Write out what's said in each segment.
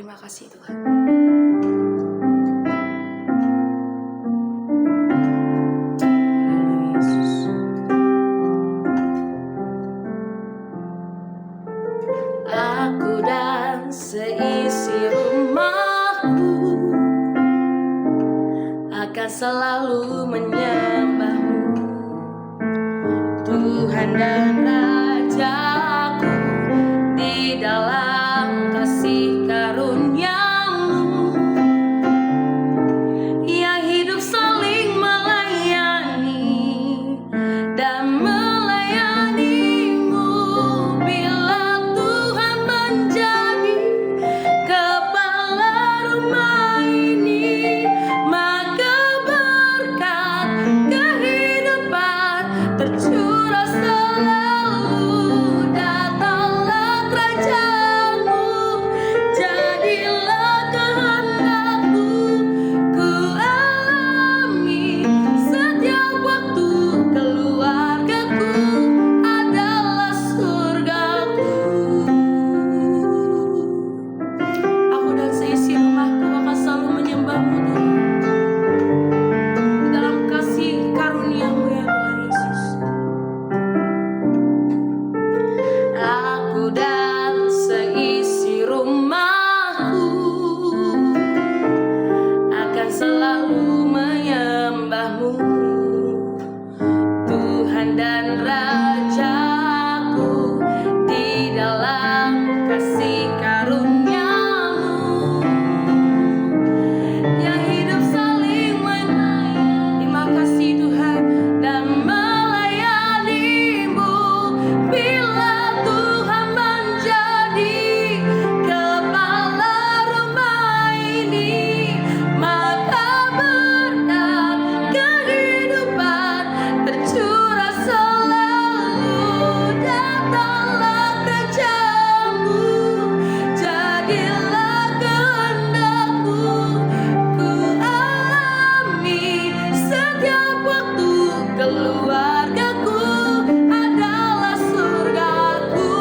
Terima kasih Tuhan. Aku dan seisi rumahku akan selalu menyembah-Mu, Tuhan dan Rajaku, di dalam kasih karunia-Mu yang hidup saling melayani dan melayani-Mu. Bila Tuhan menjadi kepala rumah ini, maka berkat kehidupan tercurah selalu. Datanglah kerajaan-Mu, jadilah kehendak-Mu, ku alami setiap waktu. Keluargaku adalah surgaku. Aku dan seisi rumahku akan selalu menyembah-Mu, Tuhan, di dalam kasih karunia-Mu ya Tuhan Yesus. Aku dan seisi rumahku akan selalu menyembah-Mu, Tuhan dan Rajaku, di dalam kasih karunia-Mu yang hidup saling melayani. Terima kasih Tuhan, dan melayani-Mu. Bila Tuhan menjadi kepala rumah ini, maka berkat kehidupan tercurah selalu. Datanglah kerajaan-Mu, jadilah kehendak-Mu, ku alami setiap waktu. Keluargaku adalah surgaku.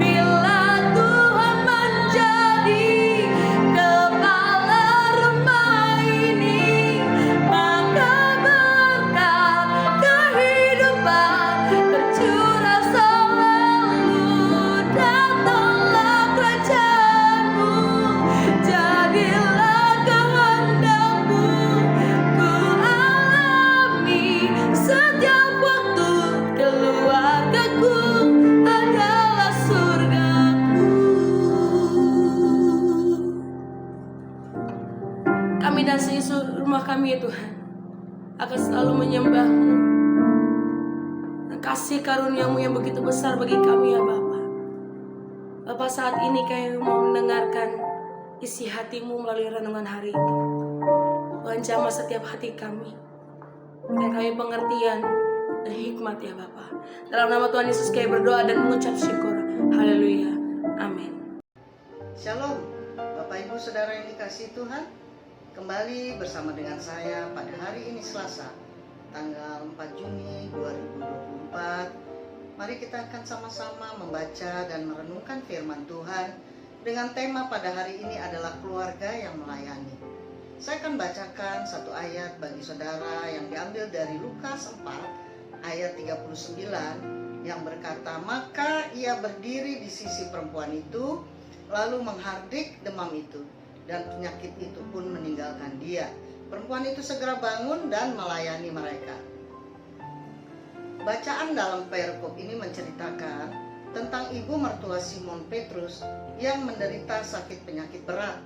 Bila Tuhan menjadi kepala rumah ini, maka berkat kehidupan tercurah selalu. Datanglah kerajaan-Mu, jadilah kehendak-Mu, ku alami setiap waktu. Keluargaku adalah surgaku. Kami dan seisi rumah kami ya Tuhan akan selalu menyembah-Mu. Kasih karunia-Mu yang begitu besar bagi kami ya Bapa. Bapa, saat ini kami mau mendengarkan isi hati-Mu melalui renungan hari ini. Tuhan, jamah setiap hati kami, berikan kami pengertian dan hikmat ya Bapa. Dalam nama Tuhan Yesus kami berdoa dan mengucap syukur. Haleluya. Amin. Shalom, Bapak Ibu Saudara yang dikasihi Tuhan. Kembali bersama dengan saya pada hari ini Selasa, tanggal 4 Juni 2024. Mari kita akan sama-sama membaca dan merenungkan firman Tuhan dengan tema pada hari ini adalah keluarga yang melayani. Saya akan bacakan satu ayat bagi saudara yang diambil dari Lukas 4 ayat 39 yang berkata, "Maka ia berdiri di sisi perempuan itu, lalu menghardik demam itu, dan penyakit itu pun meninggalkan dia. Perempuan itu segera bangun dan melayani mereka." Bacaan dalam perikop ini menceritakan tentang ibu mertua Simon Petrus yang menderita sakit penyakit berat.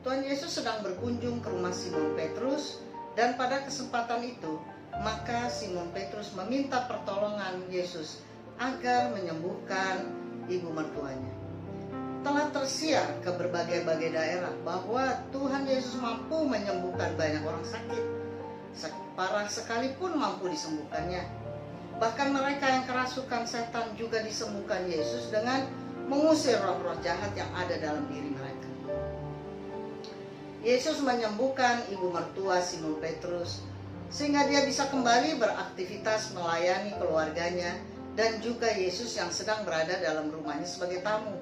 Tuhan Yesus sedang berkunjung ke rumah Simon Petrus, dan pada kesempatan itu maka Simon Petrus meminta pertolongan Yesus agar menyembuhkan ibu mertuanya. Telah tersiar ke berbagai-bagai daerah bahwa Tuhan Yesus mampu menyembuhkan banyak orang sakit. Sakit parah sekalipun mampu disembuhkannya. Bahkan mereka yang kerasukan setan juga disembuhkan Yesus dengan mengusir roh-roh jahat yang ada dalam diri mereka. Yesus menyembuhkan ibu mertua Simon Petrus sehingga dia bisa kembali beraktivitas melayani keluarganya dan juga Yesus yang sedang berada dalam rumahnya sebagai tamu.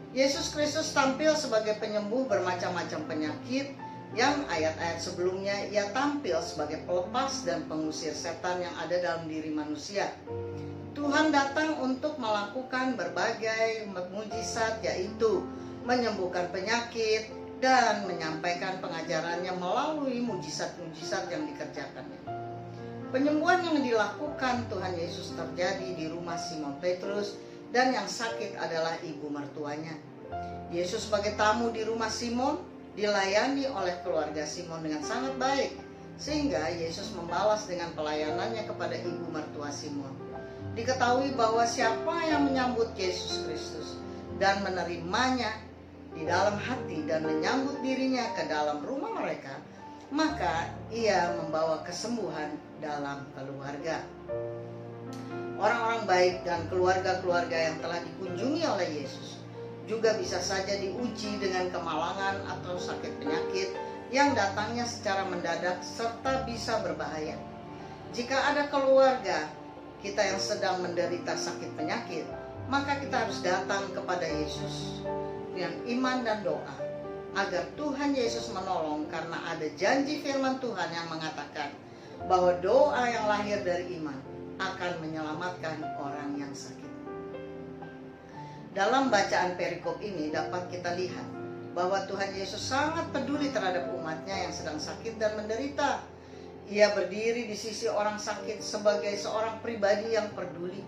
Yesus Kristus tampil sebagai penyembuh bermacam-macam penyakit yang ayat-ayat sebelumnya ia tampil sebagai pelepas dan pengusir setan yang ada dalam diri manusia. Tuhan datang untuk melakukan berbagai mukjizat, yaitu menyembuhkan penyakit dan menyampaikan pengajarannya melalui mukjizat-mukjizat yang dikerjakannya. Penyembuhan yang dilakukan Tuhan Yesus terjadi di rumah Simon Petrus, dan yang sakit adalah ibu mertuanya. Yesus sebagai tamu di rumah Simon dilayani oleh keluarga Simon dengan sangat baik, sehingga Yesus membalas dengan pelayanannya kepada ibu mertua Simon. Diketahui bahwa siapa yang menyambut Yesus Kristus dan menerimanya di dalam hati dan menyambut dirinya ke dalam rumah mereka, maka ia membawa kesembuhan dalam keluarga. Orang-orang baik dan keluarga-keluarga yang telah dikunjungi oleh Yesus juga bisa saja diuji dengan kemalangan atau sakit penyakit yang datangnya secara mendadak serta bisa berbahaya. Jika ada keluarga kita yang sedang menderita sakit penyakit, maka kita harus datang kepada Yesus dengan iman dan doa agar Tuhan Yesus menolong, karena ada janji firman Tuhan yang mengatakan bahwa doa yang lahir dari iman akan menyelamatkan orang yang sakit. Dalam bacaan perikop ini dapat kita lihat bahwa Tuhan Yesus sangat peduli terhadap umatnya yang sedang sakit dan menderita. Ia berdiri di sisi orang sakit sebagai seorang pribadi yang peduli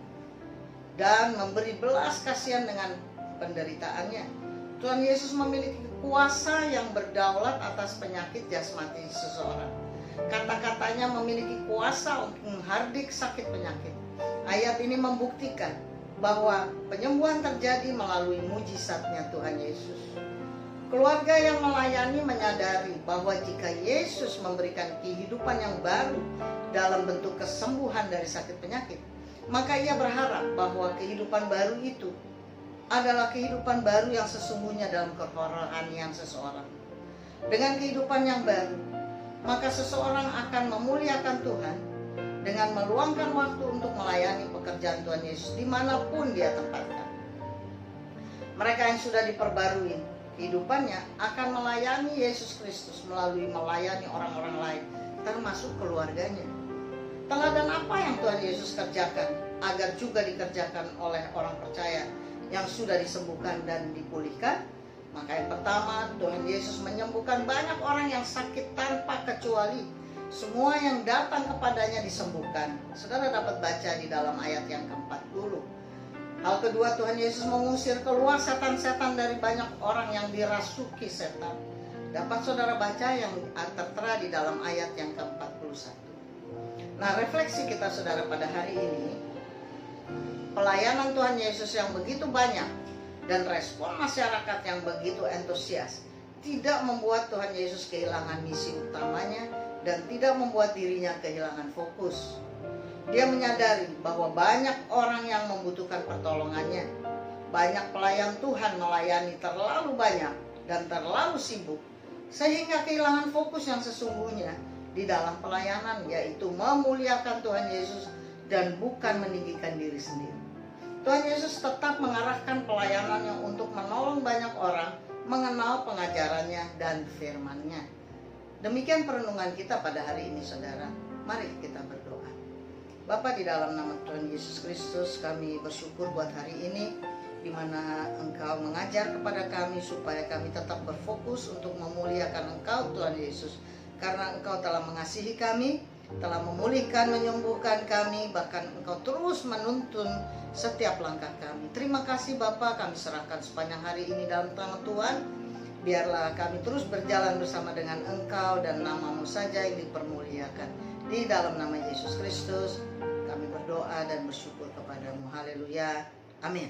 dan memberi belas kasihan dengan penderitaannya. Tuhan Yesus memiliki kuasa yang berdaulat atas penyakit jasmani seseorang. Kata-katanya memiliki kuasa untuk menghardik sakit penyakit. Ayat ini membuktikan bahwa penyembuhan terjadi melalui mujizatnya Tuhan Yesus. Keluarga yang melayani menyadari bahwa jika Yesus memberikan kehidupan yang baru dalam bentuk kesembuhan dari sakit penyakit, maka ia berharap bahwa kehidupan baru itu adalah kehidupan baru yang sesungguhnya dalam kerohanian seseorang. Dengan kehidupan yang baru, maka seseorang akan memuliakan Tuhan dengan meluangkan waktu untuk melayani pekerjaan Tuhan Yesus dimanapun dia tempatkan. Mereka yang sudah diperbarui kehidupannya akan melayani Yesus Kristus melalui melayani orang-orang lain, termasuk keluarganya. Teladan apa yang Tuhan Yesus kerjakan agar juga dikerjakan oleh orang percaya yang sudah disembuhkan dan dipulihkan? Maka yang pertama, Tuhan Yesus menyembuhkan banyak orang yang sakit tanpa kecuali. Semua yang datang kepadanya disembuhkan. Saudara dapat baca di dalam ayat yang ke-40. Hal kedua, Tuhan Yesus mengusir keluar setan-setan dari banyak orang yang dirasuki setan. Dapat saudara baca yang tertera di dalam ayat yang ke-41. Nah, refleksi kita saudara pada hari ini, pelayanan Tuhan Yesus yang begitu banyak dan respon masyarakat yang begitu antusias tidak membuat Tuhan Yesus kehilangan misi utamanya dan tidak membuat dirinya kehilangan fokus. Dia menyadari bahwa banyak orang yang membutuhkan pertolongannya. Banyak pelayan Tuhan melayani terlalu banyak dan terlalu sibuk, sehingga kehilangan fokus yang sesungguhnya di dalam pelayanan, yaitu memuliakan Tuhan Yesus dan bukan meninggikan diri sendiri. Tuhan Yesus tetap mengarahkan pelayanannya untuk menolong banyak orang mengenal pengajarannya dan firman-Nya. Demikian perenungan kita pada hari ini saudara. Mari kita berdoa. Bapa, di dalam nama Tuhan Yesus Kristus, kami bersyukur buat hari ini, di mana Engkau mengajar kepada kami supaya kami tetap berfokus untuk memuliakan Engkau Tuhan Yesus. Karena Engkau telah mengasihi kami, telah memulihkan, menyembuhkan kami, bahkan Engkau terus menuntun setiap langkah kami. Terima kasih Bapa, kami serahkan sepanjang hari ini dalam tangan Tuhan. Biarlah kami terus berjalan bersama dengan Engkau dan nama-Mu saja yang dipermuliakan. Di dalam nama Yesus Kristus kami berdoa dan bersyukur kepadamu. Haleluya. Amin.